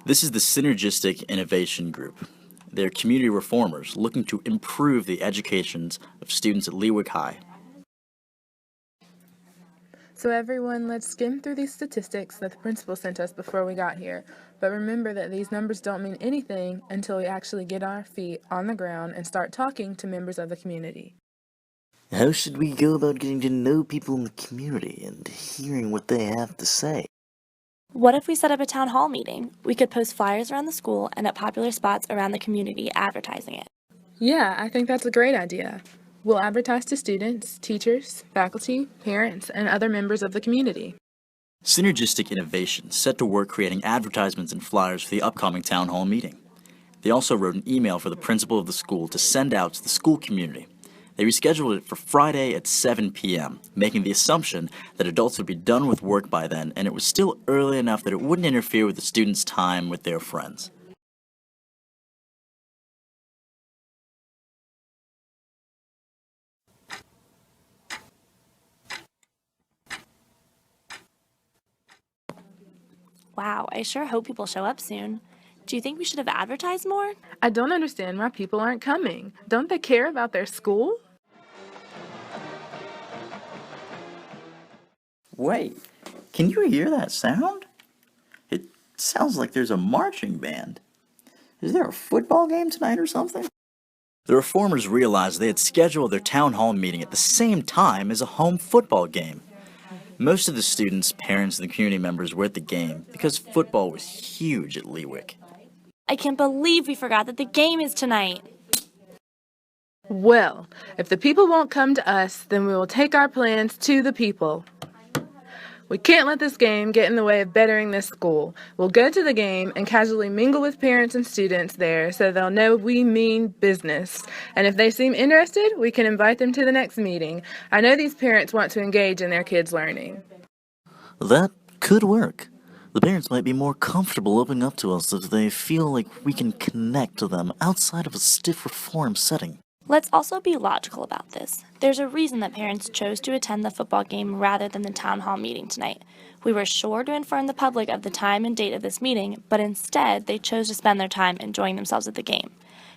This is the Synergistic Innovation Group. They're community reformers looking to improve the educations of students at Leawick High. So everyone, let's skim through these statistics that the principal sent us before we got here. But remember that these numbers don't mean anything until we actually get our feet on the ground and start talking to members of the community. How should we go about getting to know people in the community and hearing what they have to say? What if we set up a town hall meeting? We could post flyers around the school and at popular spots around the community advertising it. Yeah, I think that's a great idea. We'll advertise to students, teachers, faculty, parents, and other members of the community. Synergistic Innovation set to work creating advertisements and flyers for the upcoming town hall meeting. They also wrote an email for the principal of the school to send out to the school community. They rescheduled it for Friday at 7 p.m., making the assumption that adults would be done with work by then, and it was still early enough that it wouldn't interfere with the students' time with their friends. Wow, I sure hope people show up soon. Do you think we should have advertised more? I don't understand why people aren't coming. Don't they care about their school? Wait, can you hear that sound? It sounds like there's a marching band. Is there a football game tonight or something? The reformers realized they had scheduled their town hall meeting at the same time as a home football game. Most of the students, parents, and the community members were at the game because football was huge at Leawick. I can't believe we forgot that the game is tonight. Well, if the people won't come to us, then we will take our plans to the people. We can't let this game get in the way of bettering this school. We'll go to the game and casually mingle with parents and students there so they'll know we mean business. And if they seem interested, we can invite them to the next meeting. I know these parents want to engage in their kids' learning. That could work. The parents might be more comfortable opening up to us if they feel like we can connect to them outside of a stiff reform setting. Let's also be logical about this. There's a reason that parents chose to attend the football game rather than the town hall meeting tonight. We were sure to inform the public of the time and date of this meeting, but instead they chose to spend their time enjoying themselves at the game.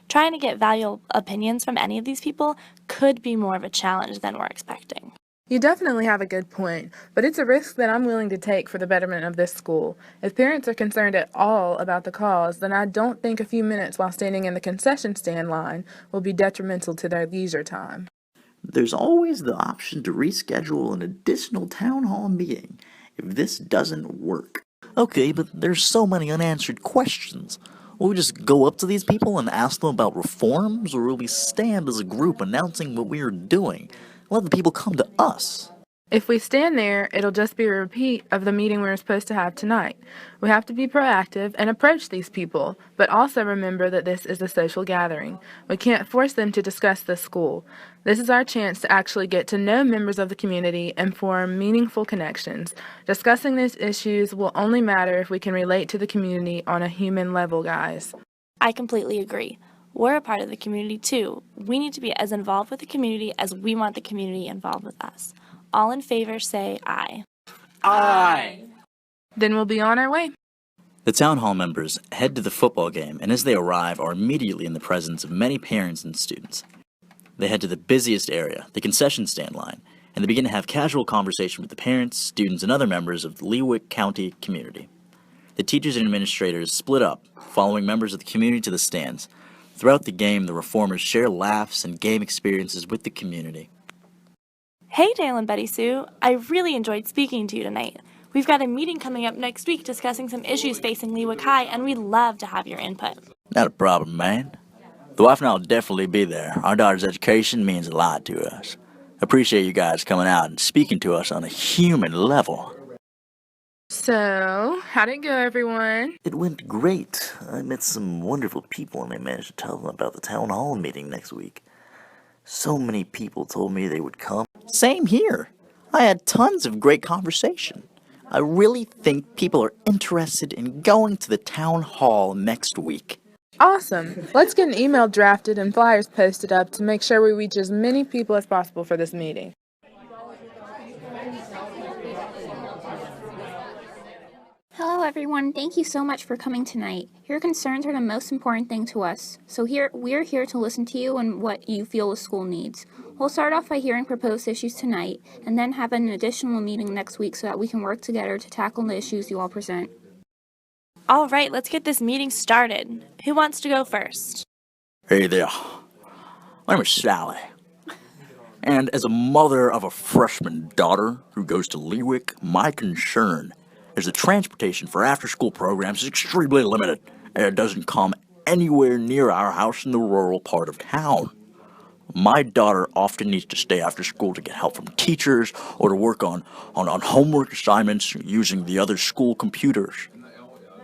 Trying to get valuable opinions from any of these people could be more of a challenge than we're expecting. You definitely have a good point, but it's a risk that I'm willing to take for the betterment of this school. If parents are concerned at all about the cause, then I don't think a few minutes while standing in the concession stand line will be detrimental to their leisure time. There's always the option to reschedule an additional town hall meeting if this doesn't work. Okay, but there's so many unanswered questions. Will we just go up to these people and ask them about reforms, or will we stand as a group announcing what we are doing? Let the people come to us. If we stand there, it'll just be a repeat of the meeting we were supposed to have tonight. We have to be proactive and approach these people, but also remember that this is a social gathering. We can't force them to discuss the school. This is our chance to actually get to know members of the community and form meaningful connections. Discussing these issues will only matter if we can relate to the community on a human level, guys. I completely agree. We're a part of the community too. We need to be as involved with the community as we want the community involved with us. All in favor say aye. Aye. Then we'll be on our way. The town hall members head to the football game, and as they arrive are immediately in the presence of many parents and students. They head to the busiest area, the concession stand line, and they begin to have casual conversation with the parents, students, and other members of the Leawick County community. The teachers and administrators split up, following members of the community to the stands. Throughout the game, the reformers share laughs and game experiences with the community. Hey, Dale and Betty Sue. I really enjoyed speaking to you tonight. We've got a meeting coming up next week discussing some issues facing Leawick High, and we'd love to have your input. Not a problem, man. The wife and I will definitely be there. Our daughter's education means a lot to us. Appreciate you guys coming out and speaking to us on a human level. So, how'd it go, everyone? It went great. I met some wonderful people and I managed to tell them about the town hall meeting next week. So many people told me they would come. Same here. I had tons of great conversation. I really think people are interested in going to the town hall next week. Awesome. Let's get an email drafted and flyers posted up to make sure we reach as many people as possible for this meeting. Hello everyone, thank you so much for coming tonight. Your concerns are the most important thing to us, so we're here to listen to you and what you feel the school needs. We'll start off by hearing proposed issues tonight, and then have an additional meeting next week so that we can work together to tackle the issues you all present. All right, let's get this meeting started. Who wants to go first? Hey there. My name is Sally. And as a mother of a freshman daughter who goes to Leawick, my concern is that transportation for after-school programs is extremely limited, and it doesn't come anywhere near our house in the rural part of town. My daughter often needs to stay after school to get help from teachers or to work on homework assignments using the other school computers.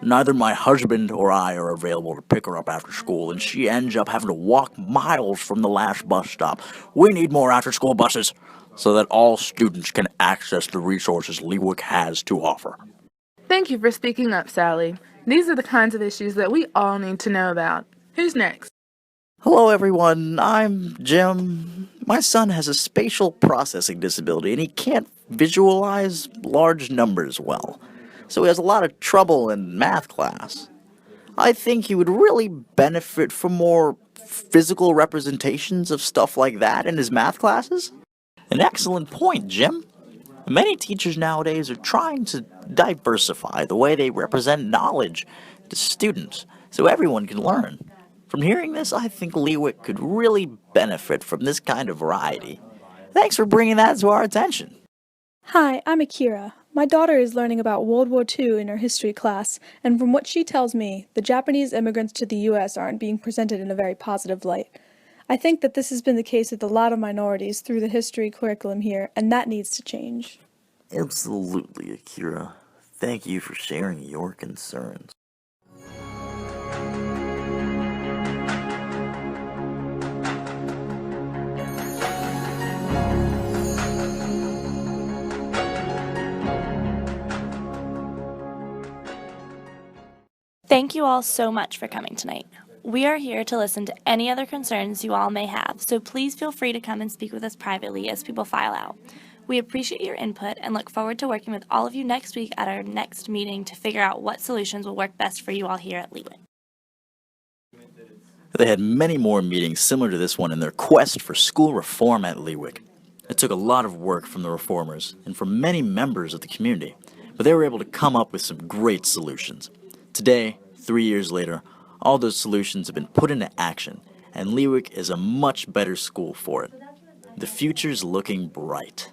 Neither my husband or I are available to pick her up after school, and she ends up having to walk miles from the last bus stop. We need more after-school buses so that all students can access the resources Leawick has to offer. Thank you for speaking up, Sally. These are the kinds of issues that we all need to know about. Who's next? Hello, everyone. I'm Jim. My son has a spatial processing disability, and he can't visualize large numbers well, so he has a lot of trouble in math class. I think he would really benefit from more physical representations of stuff like that in his math classes. An excellent point, Jim. Many teachers nowadays are trying to diversify the way they represent knowledge to students so everyone can learn. From hearing this, I think Leawick could really benefit from this kind of variety. Thanks for bringing that to our attention. Hi, I'm Akira. My daughter is learning about World War II in her history class, and from what she tells me, the Japanese immigrants to the U.S. aren't being presented in a very positive light. I think that this has been the case with a lot of minorities through the history curriculum here, and that needs to change. Absolutely, Akira. Thank you for sharing your concerns. Thank you all so much for coming tonight. We are here to listen to any other concerns you all may have, so please feel free to come and speak with us privately as people file out. We appreciate your input and look forward to working with all of you next week at our next meeting to figure out what solutions will work best for you all here at Leawick. They had many more meetings similar to this one in their quest for school reform at Leawick. It took a lot of work from the reformers and from many members of the community, but they were able to come up with some great solutions. Today, 3 years later, all those solutions have been put into action, and Leawick is a much better school for it. The future's looking bright.